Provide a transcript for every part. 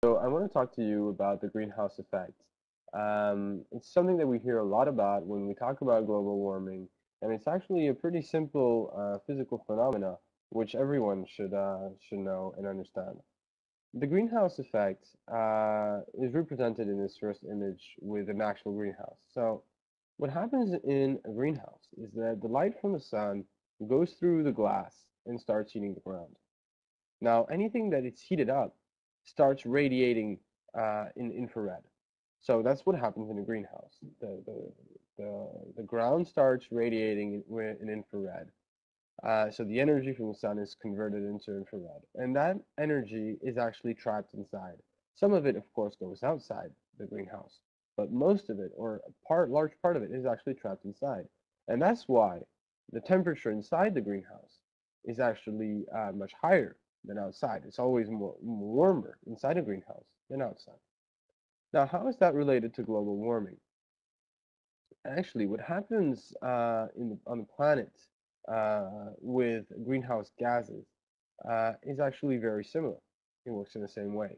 So I want to talk to you about the greenhouse effect. It's something that we hear a lot about when we talk about global warming, and it's actually a pretty simple physical phenomena which everyone should know and understand. The greenhouse effect is represented in this first image with an actual greenhouse. So what happens in a greenhouse is that the light from the sun goes through the glass and starts heating the ground. Now, anything that it's heated up starts radiating in infrared. So that's what happens in a greenhouse. The ground starts radiating in infrared. So the energy from the sun is converted into infrared. And that energy is actually trapped inside. Some of it, of course, goes outside the greenhouse. But most of it, or large part of it, is actually trapped inside. And that's why the temperature inside the greenhouse is actually much higher than outside. It's always more warmer inside a greenhouse than outside. Now, how is that related to global warming? Actually, what happens on the planet with greenhouse gases is actually very similar. It works in the same way.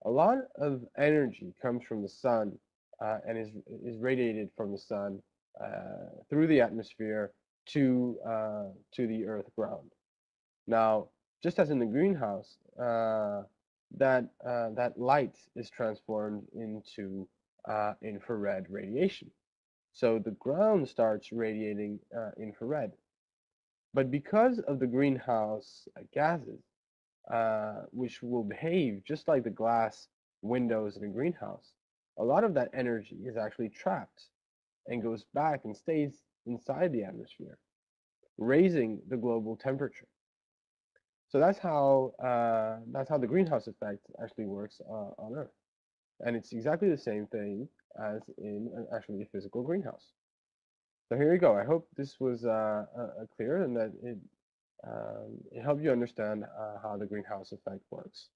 A lot of energy comes from the sun and is radiated from the sun through the atmosphere to the earth ground. Now, just as in the greenhouse, that light is transformed into infrared radiation. So the ground starts radiating infrared. But because of the greenhouse gases, which will behave just like the glass windows in a greenhouse, a lot of that energy is actually trapped and goes back and stays inside the atmosphere, raising the global temperature. So that's how the greenhouse effect actually works on Earth, and it's exactly the same thing as in actually a physical greenhouse. So here you go. I hope this was clear and that it helped you understand how the greenhouse effect works.